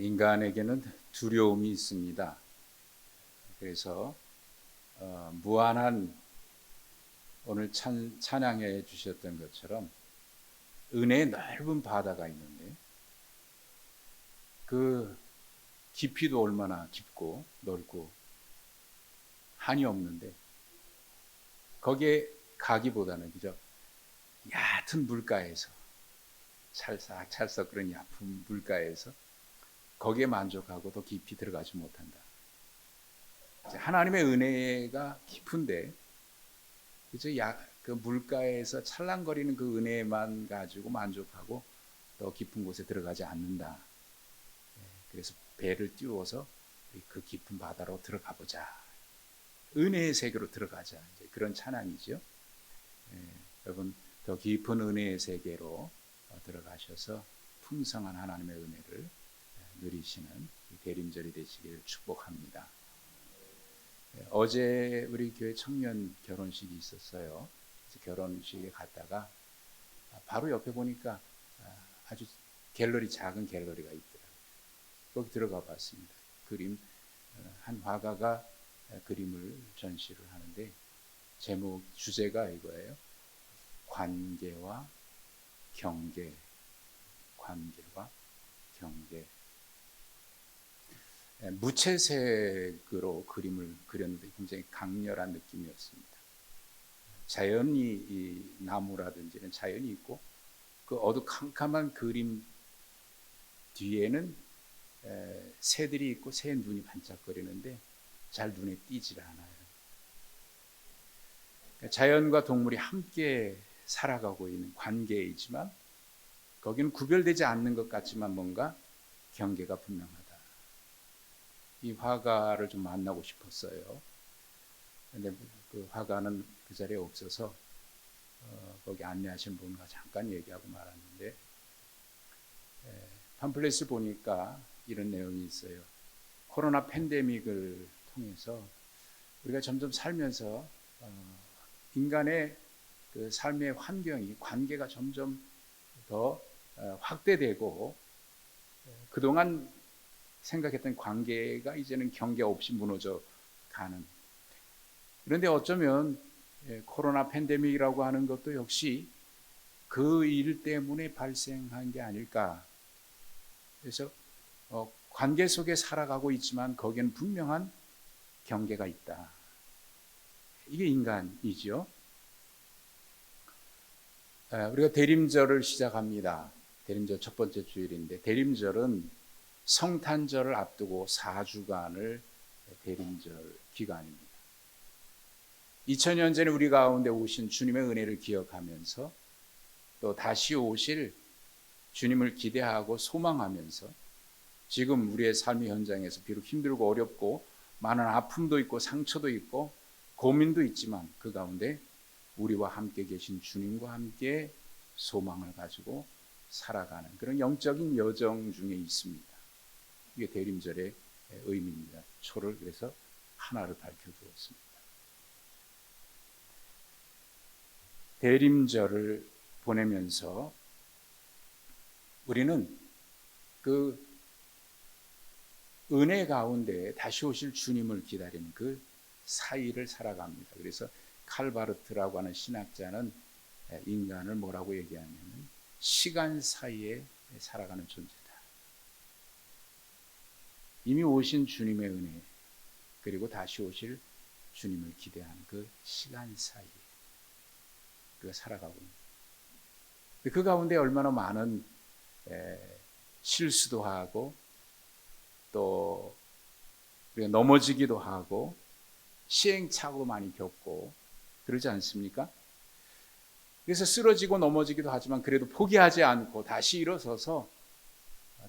인간에게는 두려움이 있습니다. 그래서 무한한 오늘 찬양해 주셨던 것처럼 은혜의 넓은 바다가 있는데 그 깊이도 얼마나 깊고 넓고 한이 없는데 거기에 가기보다는 그저 얕은 물가에서 찰싹찰싹 그런 얕은 물가에서 거기에 만족하고 더 깊이 들어가지 못한다. 하나님의 은혜가 깊은데 그저 그 물가에서 찰랑거리는 그 은혜만 가지고 만족하고 더 깊은 곳에 들어가지 않는다. 그래서 배를 띄워서 그 깊은 바다로 들어가 보자. 은혜의 세계로 들어가자. 이제 그런 찬양이죠. 여러분 더 깊은 은혜의 세계로 들어가셔서 풍성한 하나님의 은혜를 누리시는 대림절이 되시기를 축복합니다. 어제 우리 교회 청년 결혼식이 있었어요. 그래서 결혼식에 갔다가 바로 옆에 보니까 아주 작은 갤러리가 있더라고요. 거기 들어가 봤습니다. 그림, 한 화가가 그림을 전시를 하는데 주제가 이거예요. 관계와 경계. 관계와 경계. 무채색으로 그림을 그렸는데 굉장히 강렬한 느낌이었습니다. 자연이, 이 나무라든지는 자연이 있고 그 어두컴컴한 그림 뒤에는 새들이 있고 새 눈이 반짝거리는데 잘 눈에 띄질 않아요. 자연과 동물이 함께 살아가고 있는 관계이지만 거기는 구별되지 않는 것 같지만 뭔가 경계가 분명하다. 이 화가를 좀 만나고 싶었어요. 근데 그 화가는 그 자리에 없어서 거기 안내하신 분과 잠깐 얘기하고 말았는데 팜플렛을 보니까 이런 내용이 있어요. 코로나 팬데믹을 통해서 우리가 점점 살면서 인간의 그 삶의 환경이 관계가 점점 더 확대되고 그동안 생각했던 관계가 이제는 경계 없이 무너져 가는. 그런데 어쩌면 코로나 팬데믹이라고 하는 것도 역시 그 일 때문에 발생한 게 아닐까. 그래서 관계 속에 살아가고 있지만 거기에는 분명한 경계가 있다. 이게 인간이죠. 우리가 대림절을 시작합니다. 대림절 첫 번째 주일인데 대림절은 성탄절을 앞두고 4주간을 대림절 기간입니다. 2000년 전에 우리 가운데 오신 주님의 은혜를 기억하면서 또 다시 오실 주님을 기대하고 소망하면서 지금 우리의 삶의 현장에서 비록 힘들고 어렵고 많은 아픔도 있고 상처도 있고 고민도 있지만 그 가운데 우리와 함께 계신 주님과 함께 소망을 가지고 살아가는 그런 영적인 여정 중에 있습니다. 이게 대림절의 의미입니다. 초를 그래서 하나를 밝혀두었습니다. 대림절을 보내면서 우리는 그 은혜 가운데 다시 오실 주님을 기다리는 그 사이를 살아갑니다. 그래서 칼바르트라고 하는 신학자는 인간을 뭐라고 얘기하냐면 시간 사이에 살아가는 존재다. 이미 오신 주님의 은혜 그리고 다시 오실 주님을 기대하는 그 시간 사이에 우리가 살아가고 있습니다. 그 가운데 얼마나 많은 실수도 하고 또 우리가 넘어지기도 하고 시행착오도 많이 겪고 그러지 않습니까? 그래서 쓰러지고 넘어지기도 하지만 그래도 포기하지 않고 다시 일어서서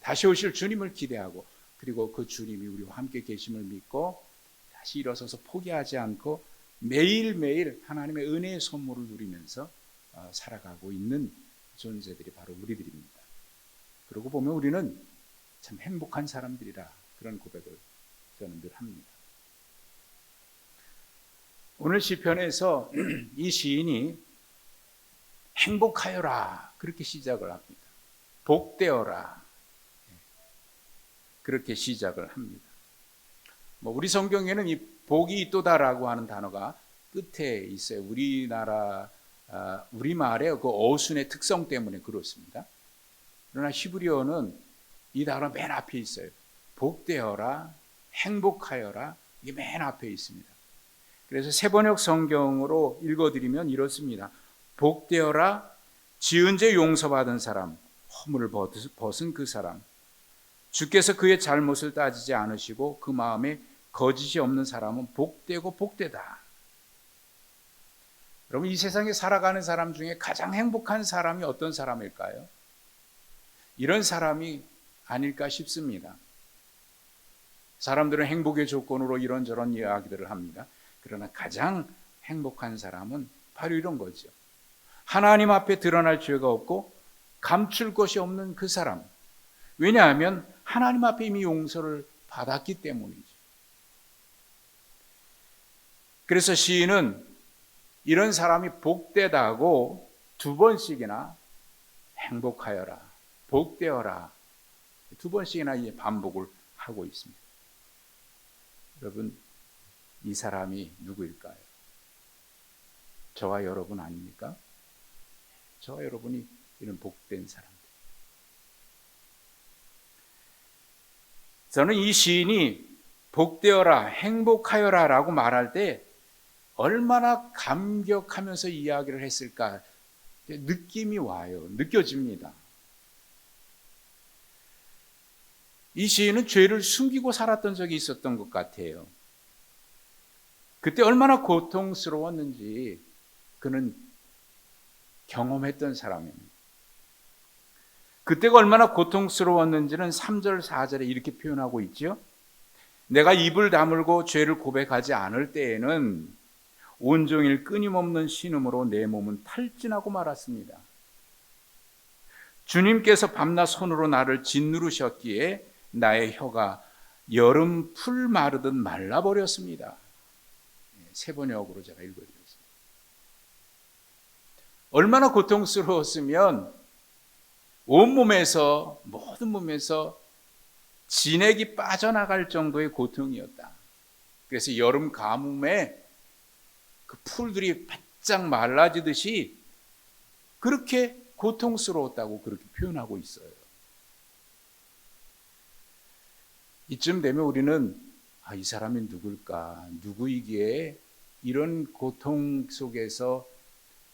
다시 오실 주님을 기대하고 그리고 그 주님이 우리와 함께 계심을 믿고 다시 일어서서 포기하지 않고 매일매일 하나님의 은혜의 선물을 누리면서 살아가고 있는 존재들이 바로 우리들입니다. 그러고 보면 우리는 참 행복한 사람들이라 그런 고백을 저는 늘 합니다. 오늘 시편에서 이 시인이 행복하여라 그렇게 시작을 합니다. 복되어라. 그렇게 시작을 합니다. 우리 성경에는 이 복이 있도다라고 하는 단어가 끝에 있어요. 우리말의 그 어순의 특성 때문에 그렇습니다. 그러나 히브리어는 이 단어 맨 앞에 있어요. 복되어라, 행복하여라, 이게 맨 앞에 있습니다. 그래서 세번역 성경으로 읽어드리면 이렇습니다. 복되어라, 지은 죄 용서받은 사람, 허물을 벗은 그 사람, 주께서 그의 잘못을 따지지 않으시고 그 마음에 거짓이 없는 사람은 복되고 복되다. 여러분, 이 세상에 살아가는 사람 중에 가장 행복한 사람이 어떤 사람일까요? 이런 사람이 아닐까 싶습니다. 사람들은 행복의 조건으로 이런저런 이야기들을 합니다. 그러나 가장 행복한 사람은 바로 이런 거죠. 하나님 앞에 드러날 죄가 없고 감출 것이 없는 그 사람. 왜냐하면 하나님 앞에 이미 용서를 받았기 때문이죠. 그래서 시인은 이런 사람이 복되다고 2번씩이나 행복하여라, 복되어라 2번씩이나 반복을 하고 있습니다. 여러분, 이 사람이 누구일까요? 저와 여러분 아닙니까? 저와 여러분이 이런 복된 사람들. 저는 이 시인이 복되어라, 행복하여라 라고 말할 때 얼마나 감격하면서 이야기를 했을까 느낌이 와요. 느껴집니다. 이 시인은 죄를 숨기고 살았던 적이 있었던 것 같아요. 그때 얼마나 고통스러웠는지 그는 경험했던 사람입니다. 그때가 얼마나 고통스러웠는지는 3절, 4절에 이렇게 표현하고 있죠. 내가 입을 다물고 죄를 고백하지 않을 때에는 온종일 끊임없는 신음으로 내 몸은 탈진하고 말았습니다. 주님께서 밤낮 손으로 나를 짓누르셨기에 나의 혀가 여름 풀 마르듯 말라버렸습니다. 세번역으로 제가 읽어드렸습니다. 얼마나 고통스러웠으면 온몸에서, 모든 몸에서 진액이 빠져나갈 정도의 고통이었다. 그래서 여름 가뭄에 그 풀들이 바짝 말라지듯이 그렇게 고통스러웠다고 그렇게 표현하고 있어요. 이쯤 되면 우리는 이 사람이 누굴까? 누구이기에 이런 고통 속에서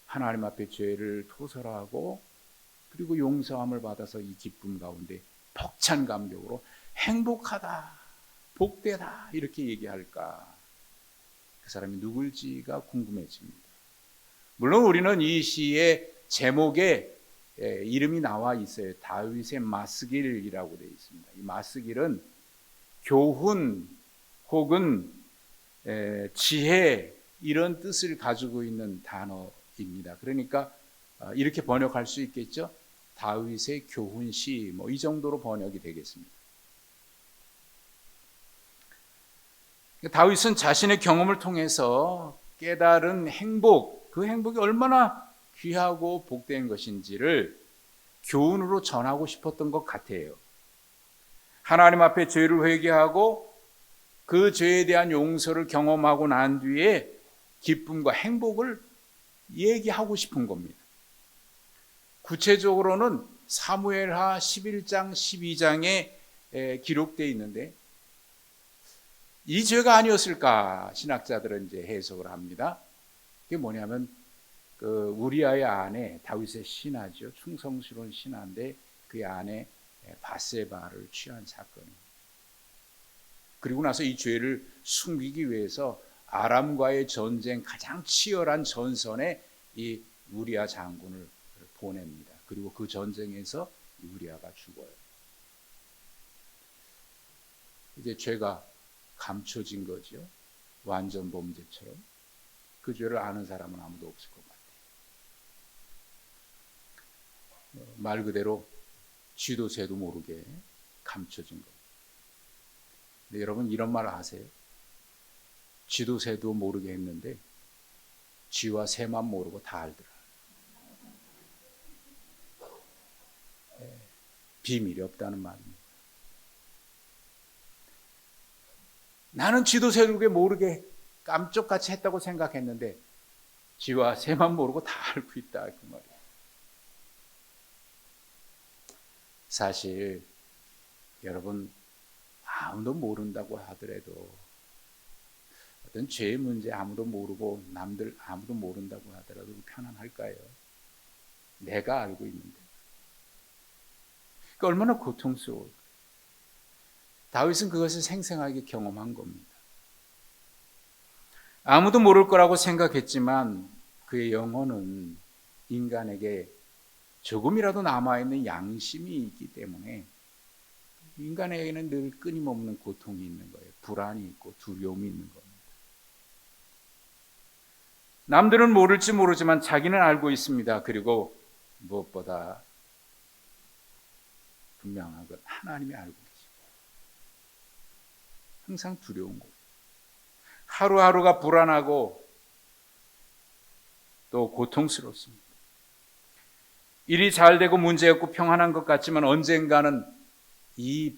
하나님 앞에 죄를 토설하고 그리고 용서함을 받아서 이 기쁨 가운데 벅찬 감격으로 행복하다, 복되다 이렇게 얘기할까? 그 사람이 누굴지가 궁금해집니다. 물론 우리는 이 시의 제목에 이름이 나와 있어요. 다윗의 마스길이라고 되어 있습니다. 이 마스길은 교훈 혹은 지혜 이런 뜻을 가지고 있는 단어입니다. 그러니까 이렇게 번역할 수 있겠죠. 다윗의 교훈시 이 정도로 번역이 되겠습니다. 다윗은 자신의 경험을 통해서 깨달은 행복, 그 행복이 얼마나 귀하고 복된 것인지를 교훈으로 전하고 싶었던 것 같아요. 하나님 앞에 죄를 회개하고 그 죄에 대한 용서를 경험하고 난 뒤에 기쁨과 행복을 얘기하고 싶은 겁니다. 구체적으로는 사무엘하 11장, 12장에 기록되어 있는데 이 죄가 아니었을까 신학자들은 이제 해석을 합니다. 그게 뭐냐면 그 우리아의 아내 다윗의 신하죠. 충성스러운 신하인데 그의 아내 바세바를 취한 사건입니다. 그리고 나서 이 죄를 숨기기 위해서 아람과의 전쟁 가장 치열한 전선에 이 우리아 장군을 보냅니다. 그리고 그 전쟁에서 우리아가 죽어요. 이제 죄가 감춰진 거죠. 완전 범죄처럼. 그 죄를 아는 사람은 아무도 없을 것 같아요. 말 그대로 쥐도 새도 모르게 감춰진 겁니다. 근데 여러분 이런 말 아세요? 쥐도 새도 모르게 했는데 쥐와 새만 모르고 다 알더라. 비밀이 없다는 말입니다. 나는 쥐도 새도 모르게 깜짝같이 했다고 생각했는데 쥐와 새만 모르고 다 알고 있다 그 말이에요. 사실 여러분 아무도 모른다고 하더라도 어떤 죄의 문제 아무도 모르고 남들 아무도 모른다고 하더라도 편안할까요? 내가 알고 있는데. 그러니까 얼마나 고통스러울까요? 다윗은 그것을 생생하게 경험한 겁니다. 아무도 모를 거라고 생각했지만 그의 영혼은 인간에게 조금이라도 남아있는 양심이 있기 때문에 인간에게는 늘 끊임없는 고통이 있는 거예요. 불안이 있고 두려움이 있는 겁니다. 남들은 모를지 모르지만 자기는 알고 있습니다. 그리고 무엇보다 분명한 건 하나님이 알고 계시고 항상 두려운 거예요. 하루하루가 불안하고 또 고통스럽습니다. 일이 잘 되고 문제 없고 평안한 것 같지만 언젠가는 이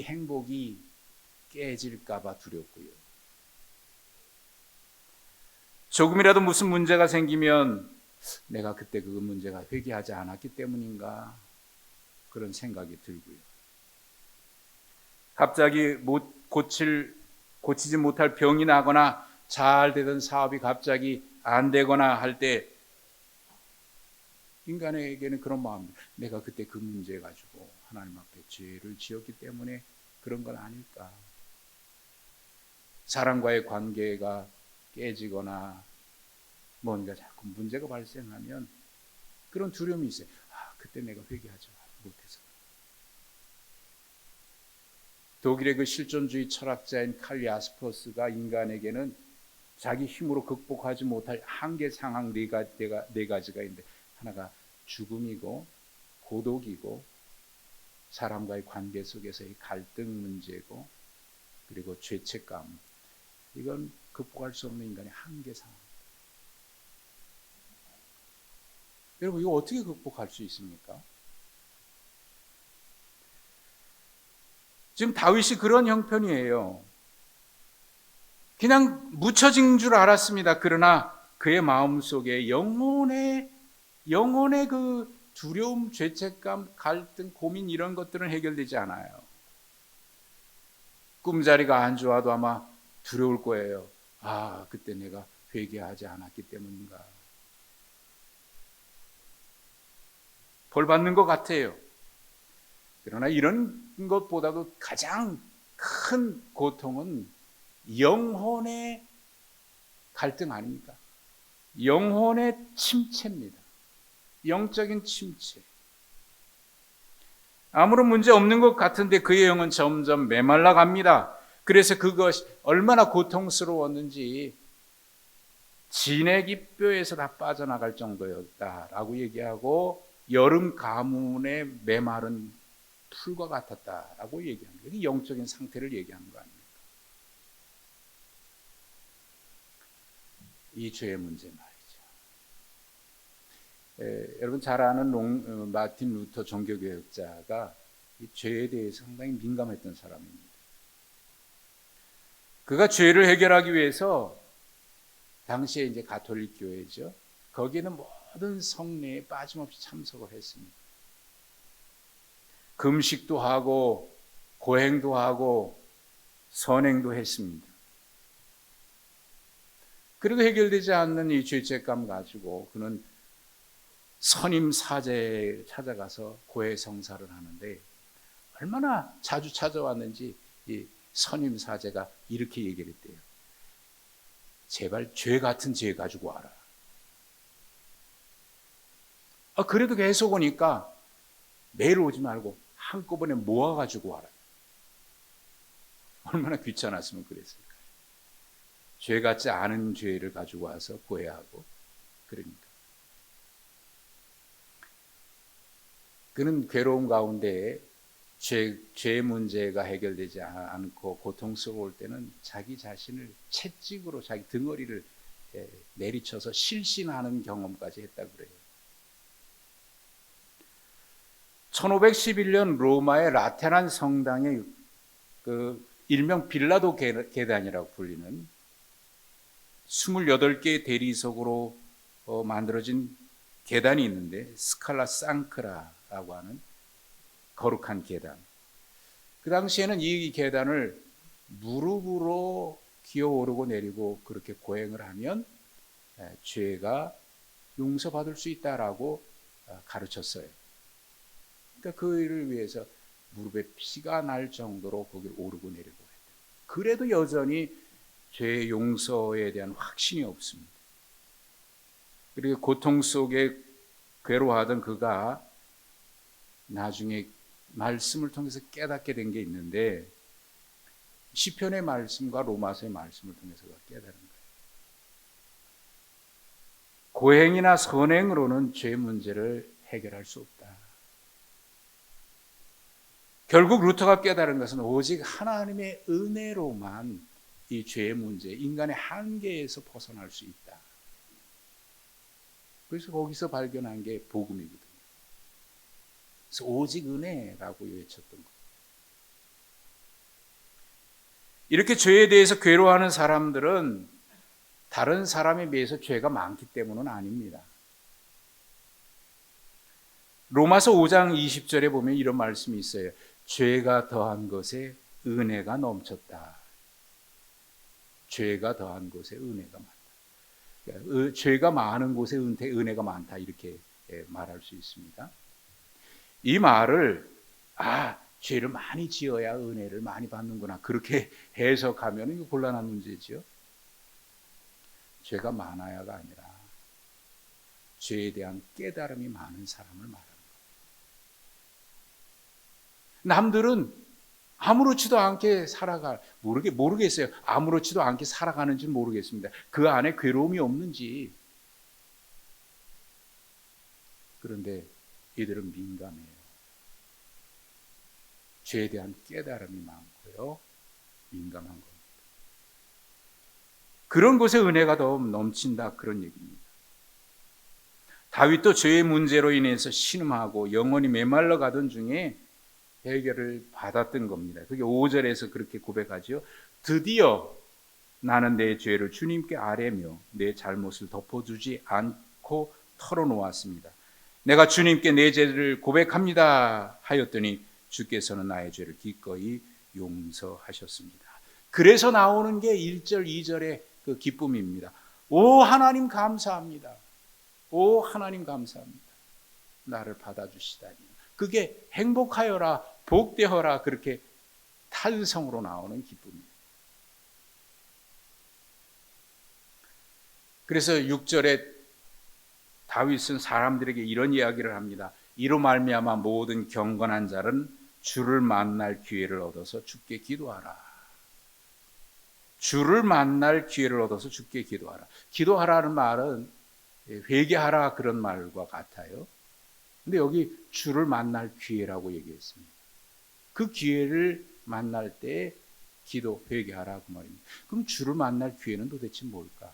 행복이 깨질까 봐 두렵고요. 조금이라도 무슨 문제가 생기면 내가 그때 그 문제가 회개하지 않았기 때문인가 그런 생각이 들고요. 갑자기 고치지 못할 병이 나거나 잘 되던 사업이 갑자기 안 되거나 할 때 인간에게는 그런 마음입니다. 내가 그때 그 문제 가지고 하나님 앞에 죄를 지었기 때문에 그런 건 아닐까. 사람과의 관계가 깨지거나 뭔가 자꾸 문제가 발생하면 그런 두려움이 있어요. 그때 내가 회개하지 못해서. 독일의 그 실존주의 철학자인 칼 야스퍼스가 인간에게는 자기 힘으로 극복하지 못할 한계 상황 네 가지가 있는데 하나가 죽음이고 고독이고 사람과의 관계 속에서의 갈등 문제고 그리고 죄책감. 이건 극복할 수 없는 인간의 한계 상황. 여러분 이거 어떻게 극복할 수 있습니까? 지금 다윗이 그런 형편이에요. 그냥 묻혀진 줄 알았습니다. 그러나 그의 마음속에 영혼의 그 두려움, 죄책감, 갈등, 고민 이런 것들은 해결되지 않아요. 꿈자리가 안 좋아도 아마 두려울 거예요. 그때 내가 회개하지 않았기 때문인가. 벌 받는 것 같아요. 그러나 이런 것보다도 가장 큰 고통은 영혼의 갈등 아닙니까? 영혼의 침체입니다. 영적인 침체. 아무런 문제 없는 것 같은데 그의 영은 점점 메말라 갑니다. 그래서 그것이 얼마나 고통스러웠는지 진액이 뼈에서 다 빠져나갈 정도였다라고 얘기하고 여름 가뭄에 메마른 풀과 같았다라고 얘기합니다. 이게 영적인 상태를 얘기하는 거 아닙니까? 이 죄의 문제 말이죠. 여러분 잘 아는 마틴 루터 종교개혁자가 이 죄에 대해서 상당히 민감했던 사람입니다. 그가 죄를 해결하기 위해서 당시에 이제 가톨릭 교회죠. 거기에는 모든 성례에 빠짐없이 참석을 했습니다. 금식도 하고 고행도 하고 선행도 했습니다. 그리고 해결되지 않는 이 죄책감 가지고 그는 선임 사제에 찾아가서 고해 성사를 하는데 얼마나 자주 찾아왔는지 이 선임 사제가 이렇게 얘기를 했대요. 제발 죄 같은 죄 가지고 와라. 그래도 계속 오니까 매일 오지 말고 한꺼번에 모아가지고 와라. 얼마나 귀찮았으면 그랬을까요? 죄 같지 않은 죄를 가지고 와서 고해하고 그러니까. 그는 괴로움 가운데 죄 문제가 해결되지 않고 고통스러울 때는 자기 자신을 채찍으로 자기 등허리를 내리쳐서 실신하는 경험까지 했다고 그래요. 1511년 로마의 라테란 성당에 그 일명 빌라도 계단이라고 불리는 28개의 대리석으로 만들어진 계단이 있는데, 스칼라 상크라라고 하는 거룩한 계단. 그 당시에는 이 계단을 무릎으로 기어오르고 내리고 그렇게 고행을 하면 죄가 용서받을 수 있다라고 가르쳤어요. 그러니까 그 일을 위해서 무릎에 피가 날 정도로 거기를 오르고 내리고 했다. 그래도 여전히 죄의 용서에 대한 확신이 없습니다. 그리고 고통 속에 괴로워하던 그가 나중에 말씀을 통해서 깨닫게 된 게 있는데, 시편의 말씀과 로마서의 말씀을 통해서 깨달은 거예요. 고행이나 선행으로는 죄 문제를 해결할 수 없다. 결국 루터가 깨달은 것은 오직 하나님의 은혜로만 이 죄의 문제, 인간의 한계에서 벗어날 수 있다. 그래서 거기서 발견한 게 복음이거든요. 그래서 오직 은혜라고 외쳤던 거예요. 이렇게 죄에 대해서 괴로워하는 사람들은 다른 사람에 비해서 죄가 많기 때문은 아닙니다. 로마서 5장 20절에 보면 이런 말씀이 있어요. 죄가 더한 것에 은혜가 넘쳤다. 죄가 더한 곳에 은혜가 많다. 그러니까 죄가 많은 곳에 은혜가 많다, 이렇게 말할 수 있습니다. 이 말을 죄를 많이 지어야 은혜를 많이 받는구나, 그렇게 해석하면 이거 곤란한 문제죠. 죄가 많아야가 아니라 죄에 대한 깨달음이 많은 사람을 말하는 거예요. 남들은 아무렇지도 않게 모르겠어요. 아무렇지도 않게 살아가는지 모르겠습니다. 그 안에 괴로움이 없는지. 그런데 이들은 민감해요. 죄에 대한 깨달음이 많고요, 민감한 겁니다. 그런 곳에 은혜가 더 넘친다, 그런 얘기입니다. 다윗도 죄의 문제로 인해서 신음하고 영혼이 메말라 가던 중에 해결을 받았던 겁니다. 그게 5절에서 그렇게 고백하죠. 드디어 나는 내 죄를 주님께 아뢰며 내 잘못을 덮어주지 않고 털어놓았습니다. 내가 주님께 내 죄를 고백합니다 하였더니 주께서는 나의 죄를 기꺼이 용서하셨습니다. 그래서 나오는 게 1절, 2절의 그 기쁨입니다. 오 하나님 감사합니다. 오 하나님 감사합니다. 나를 받아주시다니. 그게 행복하여라, 복되어라, 그렇게 탄성으로 나오는 기쁨이에요. 그래서 6절에 다윗은 사람들에게 이런 이야기를 합니다. 이로 말미암아 모든 경건한 자는 주를 만날 기회를 얻어서 주께 기도하라. 주를 만날 기회를 얻어서 주께 기도하라. 기도하라는 말은 회개하라, 그런 말과 같아요. 근데 여기 주를 만날 기회라고 얘기했습니다. 그 기회를 만날 때 기도, 회개하라, 그 말입니다. 그럼 주를 만날 기회는 도대체 뭘까?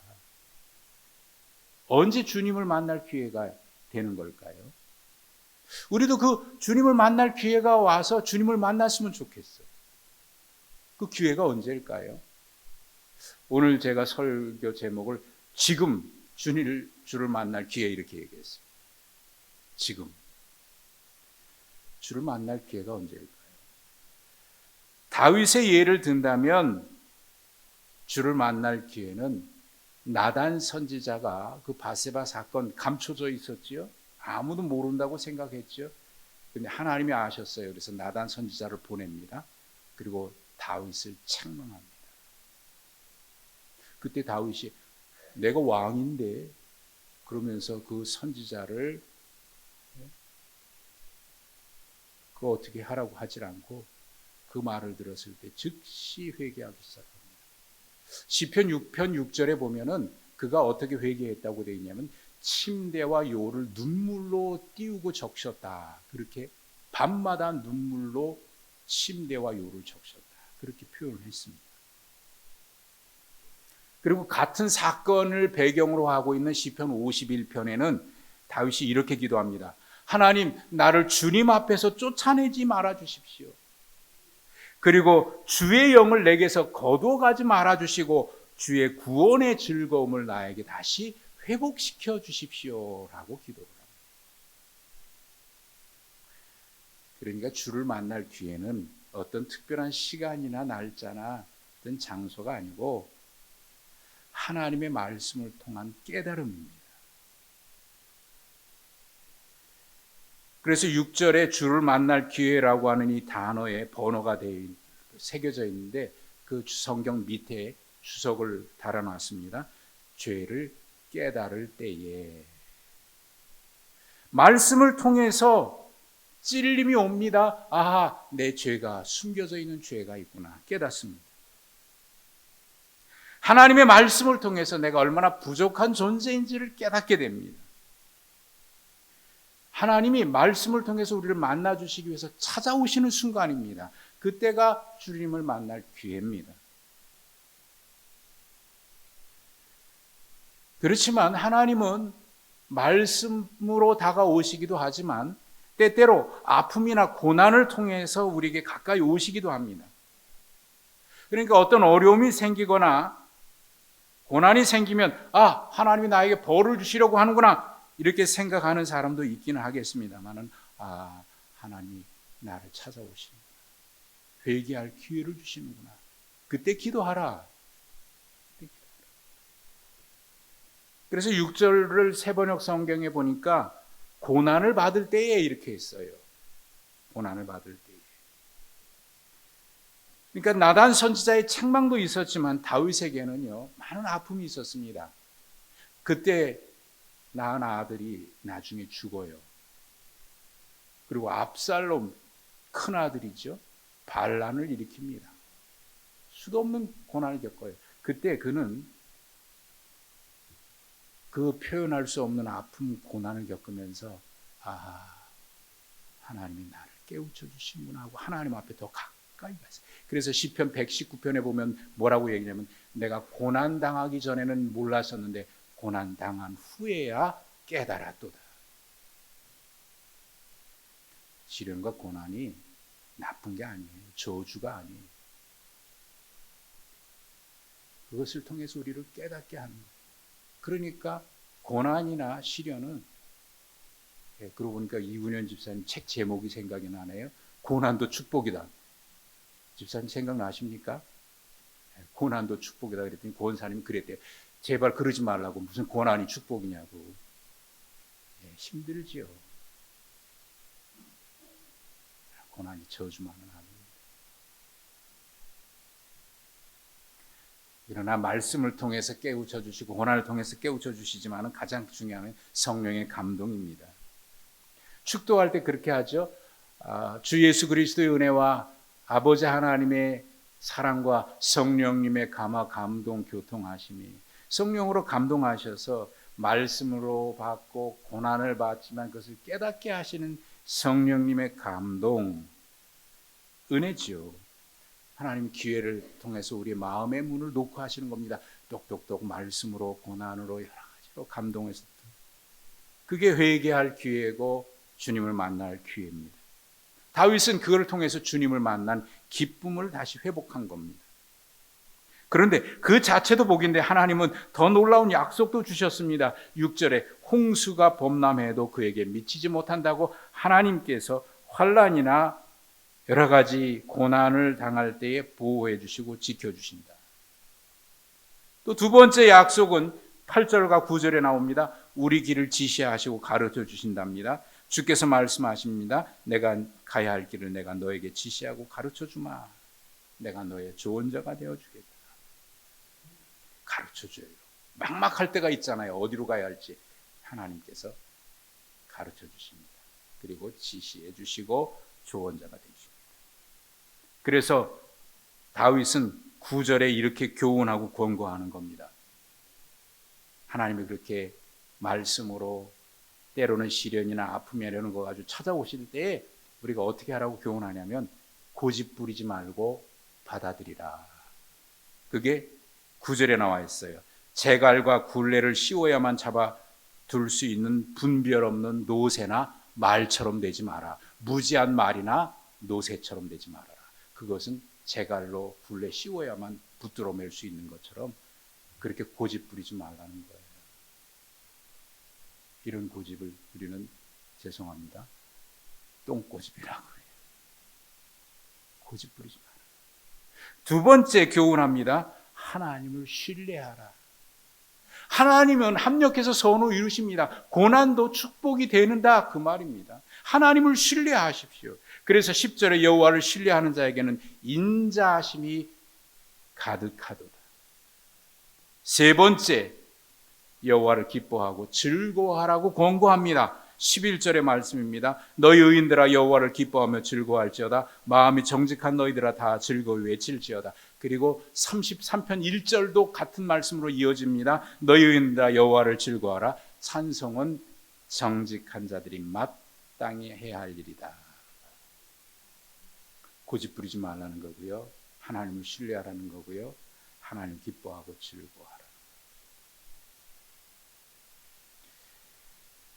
언제 주님을 만날 기회가 되는 걸까요? 우리도 그 주님을 만날 기회가 와서 주님을 만났으면 좋겠어요. 그 기회가 언제일까요? 오늘 제가 설교 제목을 지금 주를 만날 기회, 이렇게 얘기했어요. 지금 주를 만날 기회가 언제일까요? 다윗의 예를 든다면 주를 만날 기회는 나단 선지자가 그 바세바 사건 감춰져 있었지요. 아무도 모른다고 생각했죠. 근데 하나님이 아셨어요. 그래서 나단 선지자를 보냅니다. 그리고 다윗을 책망합니다. 그때 다윗이 내가 왕인데, 그러면서 그 선지자를 그거 어떻게 하라고 하질 않고 그 말을 들었을 때 즉시 회개하기 시작합니다. 시편 6편 6절에 보면은 그가 어떻게 회개했다고 되어 있냐면 침대와 요를 눈물로 띄우고 적셨다. 그렇게 밤마다 눈물로 침대와 요를 적셨다. 그렇게 표현을 했습니다. 그리고 같은 사건을 배경으로 하고 있는 시편 51편에는 다윗이 이렇게 기도합니다. 하나님, 나를 주님 앞에서 쫓아내지 말아 주십시오. 그리고 주의 영을 내게서 거두어가지 말아주시고 주의 구원의 즐거움을 나에게 다시 회복시켜 주십시오라고 기도를 합니다. 그러니까 주를 만날 기회는 어떤 특별한 시간이나 날짜나 어떤 장소가 아니고 하나님의 말씀을 통한 깨달음입니다. 그래서 6절에 주를 만날 기회라고 하는 이 단어에 번호가 새겨져 있는데 그 성경 밑에 주석을 달아놨습니다. 죄를 깨달을 때에. 말씀을 통해서 찔림이 옵니다. 아하, 내 죄가 숨겨져 있는 죄가 있구나 깨닫습니다. 하나님의 말씀을 통해서 내가 얼마나 부족한 존재인지를 깨닫게 됩니다. 하나님이 말씀을 통해서 우리를 만나주시기 위해서 찾아오시는 순간입니다. 그때가 주님을 만날 기회입니다. 그렇지만 하나님은 말씀으로 다가오시기도 하지만 때때로 아픔이나 고난을 통해서 우리에게 가까이 오시기도 합니다. 그러니까 어떤 어려움이 생기거나 고난이 생기면 하나님이 나에게 벌을 주시려고 하는구나 이렇게 생각하는 사람도 있기는 하겠습니다만은 하나님이 나를 찾아오시는구나. 회개할 기회를 주시는구나. 그때 기도하라. 그래서 6절을 세번역 성경에 보니까 고난을 받을 때에 이렇게 했어요. 고난을 받을 때에. 그러니까 나단 선지자의 책망도 있었지만 다윗에게는요 많은 아픔이 있었습니다. 그때 낳은 아들이 나중에 죽어요. 그리고 압살롬 큰아들이죠. 반란을 일으킵니다. 수도 없는 고난을 겪어요. 그때 그는 그 표현할 수 없는 아픔, 고난을 겪으면서 하나님이 나를 깨우쳐 주시는구나 하고 하나님 앞에 더 가까이 갔어요. 그래서 시편 119편에 보면 뭐라고 얘기냐면 내가 고난당하기 전에는 몰랐었는데 고난당한 후에야 깨달았도다. 시련과 고난이 나쁜 게 아니에요. 저주가 아니에요. 그것을 통해서 우리를 깨닫게 하는 거예요. 그러니까 고난이나 시련은 그러고 보니까 이훈현 집사님 책 제목이 생각이 나네요. 고난도 축복이다. 집사님 생각나십니까? 고난도 축복이다 그랬더니 권사님이 그랬대요. 제발 그러지 말라고. 무슨 고난이 축복이냐고. 힘들지요. 고난이 저주만은 아닙니다. 그러나 말씀을 통해서 깨우쳐 주시고 고난을 통해서 깨우쳐 주시지만 가장 중요한 건 성령의 감동입니다. 축도할 때 그렇게 하죠. 주 예수 그리스도의 은혜와 아버지 하나님의 사랑과 성령님의 감화 감동 교통하심이 성령으로 감동하셔서 말씀으로 받고 고난을 받지만 그것을 깨닫게 하시는 성령님의 감동 은혜지요. 하나님 기회를 통해서 우리의 마음의 문을 놓고 하시는 겁니다. 똑똑똑 말씀으로 고난으로 여러 가지로 감동해서 그게 회개할 기회고 주님을 만날 기회입니다. 다윗은 그걸 통해서 주님을 만난 기쁨을 다시 회복한 겁니다. 그런데 그 자체도 복인데 하나님은 더 놀라운 약속도 주셨습니다. 6절에 홍수가 범람해도 그에게 미치지 못한다고 하나님께서 환난이나 여러 가지 고난을 당할 때에 보호해 주시고 지켜주신다. 또 두 번째 약속은 8절과 9절에 나옵니다. 우리 길을 지시하시고 가르쳐 주신답니다. 주께서 말씀하십니다. 내가 가야 할 길을 내가 너에게 지시하고 가르쳐 주마. 내가 너의 조언자가 되어주겠다. 가르쳐 줘요. 막막할 때가 있잖아요. 어디로 가야 할지 하나님께서 가르쳐 주십니다. 그리고 지시해 주시고 조언자가 되십니다. 그래서 다윗은 9절에 이렇게 교훈하고 권고하는 겁니다. 하나님이 그렇게 말씀으로 때로는 시련이나 아픔이 이런 거 가지고 찾아오실 때에 우리가 어떻게 하라고 교훈하냐면 고집 부리지 말고 받아들이라. 그게 9절에 나와 있어요. 재갈과 굴레를 씌워야만 잡아둘 수 있는 분별 없는 노새나 말처럼 되지 마라. 무지한 말이나 노새처럼 되지 말아라. 그것은 제갈로 굴레 씌워야만 붙들어 맬 수 있는 것처럼 그렇게 고집 부리지 말라는 거예요. 이런 고집을 우리는 죄송합니다, 똥고집이라고 해요. 고집 부리지 마라. 두 번째 교훈합니다. 하나님을 신뢰하라. 하나님은 합력해서 선을 이루십니다. 고난도 축복이 되는다, 그 말입니다. 하나님을 신뢰하십시오. 그래서 10절에 여호와를 신뢰하는 자에게는 인자하심이 가득하도다. 세 번째, 여호와를 기뻐하고 즐거워하라고 권고합니다. 11절의 말씀입니다. 너희 의인들아 여호와를 기뻐하며 즐거워할지어다. 마음이 정직한 너희들아 다 즐거이 외칠지어다. 그리고 33편 1절도 같은 말씀으로 이어집니다. 너희 의인들아 여호와를 즐거워하라. 찬송은 정직한 자들이 마땅히 해야 할 일이다. 고집 부리지 말라는 거고요, 하나님을 신뢰하라는 거고요, 하나님을 기뻐하고 즐거워하라.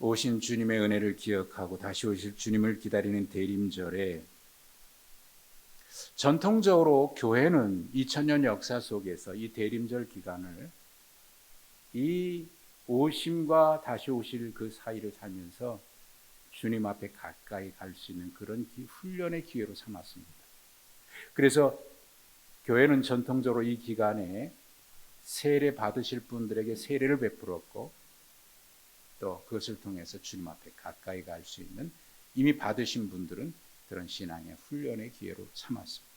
오신 주님의 은혜를 기억하고 다시 오실 주님을 기다리는 대림절에 전통적으로 교회는 2000년 역사 속에서 이 대림절 기간을 이 오심과 다시 오실 그 사이를 살면서 주님 앞에 가까이 갈 수 있는 그런 훈련의 기회로 삼았습니다. 그래서 교회는 전통적으로 이 기간에 세례 받으실 분들에게 세례를 베풀었고, 또 그것을 통해서 주님 앞에 가까이 갈 수 있는, 이미 받으신 분들은 그런 신앙의 훈련의 기회로 삼았습니다.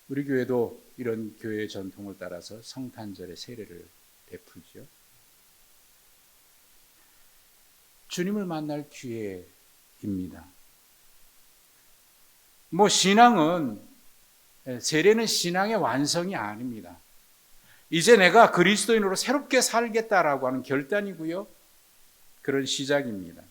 우리 교회도 이런 교회의 전통을 따라서 성탄절에 세례를 베풀죠. 주님을 만날 기회입니다. 신앙은, 세례는 신앙의 완성이 아닙니다. 이제 내가 그리스도인으로 새롭게 살겠다라고 하는 결단이고요, 그런 시작입니다.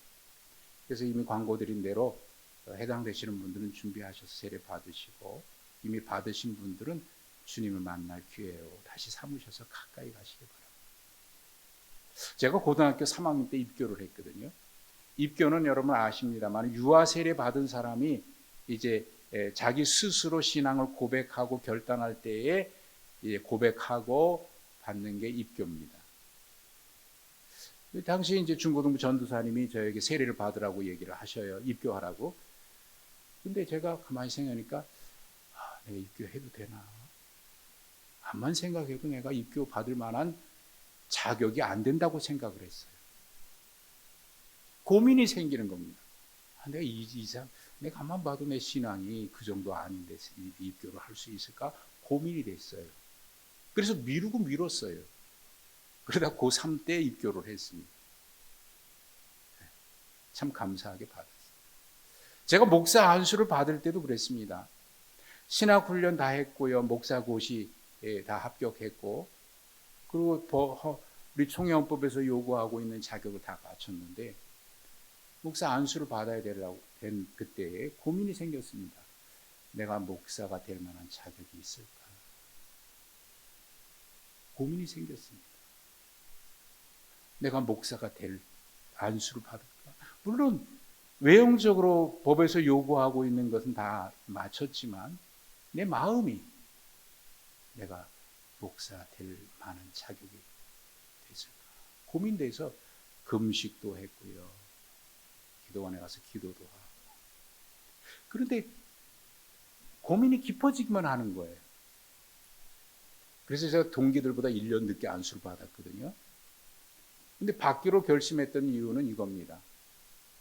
그래서 이미 광고드린 대로 해당되시는 분들은 준비하셔서 세례 받으시고, 이미 받으신 분들은 주님을 만날 기회로 다시 삼으셔서 가까이 가시기 바랍니다. 제가 고등학교 3학년 때 입교를 했거든요. 입교는 여러분 아십니다만 유아 세례 받은 사람이 이제 자기 스스로 신앙을 고백하고 결단할 때에 고백하고 받는 게 입교입니다. 당시 이제 중고등부 전도사님이 저에게 세례를 받으라고 얘기를 하셔요. 입교하라고. 근데 제가 가만히 생각하니까 내가 입교해도 되나? 암만 생각해도 내가 입교 받을 만한 자격이 안 된다고 생각을 했어요. 고민이 생기는 겁니다. 내가 내가 가만 봐도 내 신앙이 그 정도 아닌데 입교를 할 수 있을까? 고민이 됐어요. 그래서 미루고 미뤘어요. 그러다 고3 때 입교를 했습니다. 참 감사하게 받았어요. 제가 목사 안수를 받을 때도 그랬습니다. 신학훈련 다 했고요, 목사고시에 다 합격했고, 그리고 우리 총회원법에서 요구하고 있는 자격을 다 갖췄는데 목사 안수를 받아야 되려고 된 그때에 고민이 생겼습니다. 내가 목사가 될 만한 자격이 있을까? 고민이 생겼습니다. 내가 목사가 될 안수를 받을까? 물론 외형적으로 법에서 요구하고 있는 것은 다 맞췄지만 내 마음이 내가 목사 될 만한 자격이 됐을까? 고민돼서 금식도 했고요, 기도원에 가서 기도도 하고. 그런데 고민이 깊어지기만 하는 거예요. 그래서 제가 동기들보다 1년 늦게 안수를 받았거든요. 근데 받기로 결심했던 이유는 이겁니다.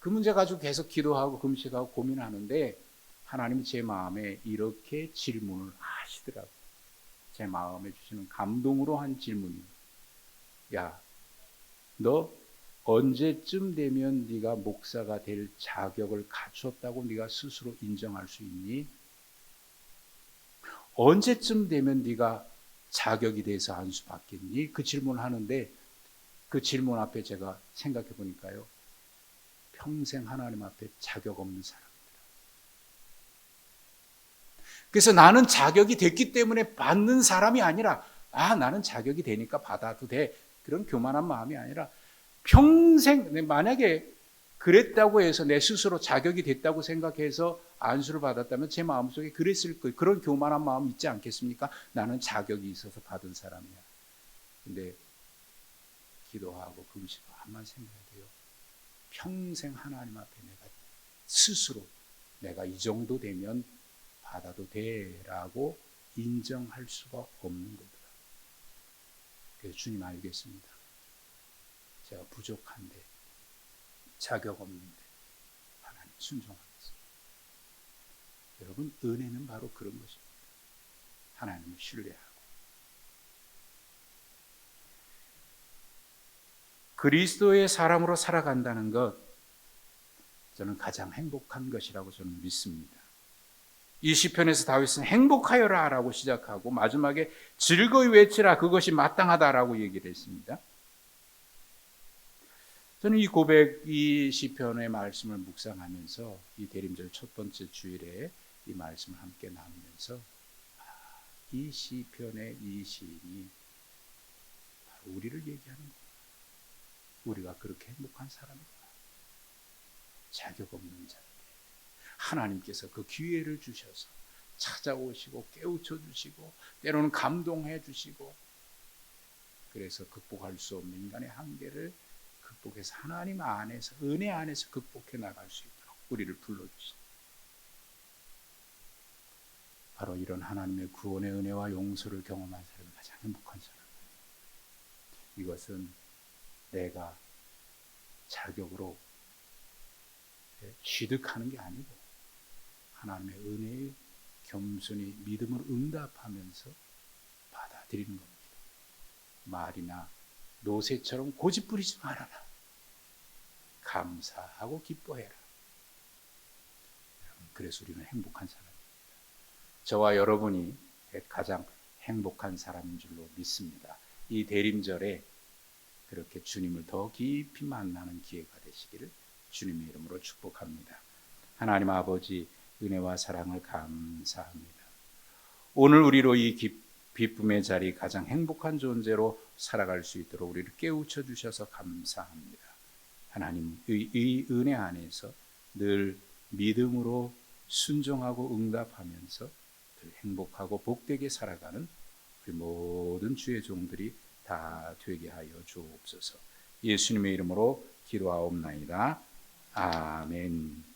그 문제 가지고 계속 기도하고 금식하고 고민하는데 하나님이 제 마음에 이렇게 질문을 하시더라고요. 제 마음에 주시는 감동으로 한 질문입니다. 야, 너 언제쯤 되면 네가 목사가 될 자격을 갖췄다고 네가 스스로 인정할 수 있니? 언제쯤 되면 네가 자격이 돼서 안수 받겠니? 그 질문을 하는데 그 질문 앞에 제가 생각해 보니까요, 평생 하나님 앞에 자격 없는 사람입니다. 그래서 나는 자격이 됐기 때문에 받는 사람이 아니라, 나는 자격이 되니까 받아도 돼, 그런 교만한 마음이 아니라 평생, 만약에 그랬다고 해서 내 스스로 자격이 됐다고 생각해서 안수를 받았다면 제 마음속에 그랬을 거예요. 그런 교만한 마음 있지 않겠습니까? 나는 자격이 있어서 받은 사람이야. 근데 기도하고 금식하고 한만 생각해야 돼요. 평생 하나님 앞에 내가 스스로 내가 이 정도 되면 받아도 돼라고 인정할 수가 없는 거더라. 그래서 주님 알겠습니다. 제가 부족한데 자격 없는데 하나님 순종하겠습니다. 여러분 은혜는 바로 그런 것입니다. 하나님을 신뢰하고 그리스도의 사람으로 살아간다는 것, 저는 가장 행복한 것이라고 저는 믿습니다. 이 시편에서 다윗은 행복하여라 라고 시작하고 마지막에 즐거이 외치라 그것이 마땅하다라고 얘기를 했습니다. 저는 이 고백, 이 시편의 말씀을 묵상하면서 이 대림절 첫 번째 주일에 이 말씀을 함께 나누면서 이 시편의 이 시인이 바로 우리를 얘기하는 거예요. 우리가 그렇게 행복한 사람이구나. 자격 없는 자인데 하나님께서 그 기회를 주셔서 찾아오시고 깨우쳐 주시고 때로는 감동해 주시고 그래서 극복할 수 없는 인간의 한계를 극복해서 하나님 안에서 은혜 안에서 극복해 나갈 수 있도록 우리를 불러주신 바로 이런 하나님의 구원의 은혜와 용서를 경험한 사람이 가장 행복한 사람이에요. 이것은 내가 자격으로 취득하는 게 아니고 하나님의 은혜에 겸손히 믿음으로 응답하면서 받아들이는 겁니다. 말이나 노새처럼 고집부리지 말아라. 감사하고 기뻐해라. 여러분, 그래서 우리는 행복한 사람입니다. 저와 여러분이 가장 행복한 사람인 줄로 믿습니다. 이 대림절에 그렇게 주님을 더 깊이 만나는 기회가 되시기를 주님의 이름으로 축복합니다. 하나님 아버지 은혜와 사랑을 감사합니다. 오늘 우리로 이 기쁨의 자리 가장 행복한 존재로 살아갈 수 있도록 우리를 깨우쳐 주셔서 감사합니다. 하나님 이 은혜 안에서 늘 믿음으로 순종하고 응답하면서 늘 행복하고 복되게 살아가는 우리 모든 주의 종들이 다 되게 하여 주옵소서. 예수님의 이름으로 기도하옵나이다. 아멘.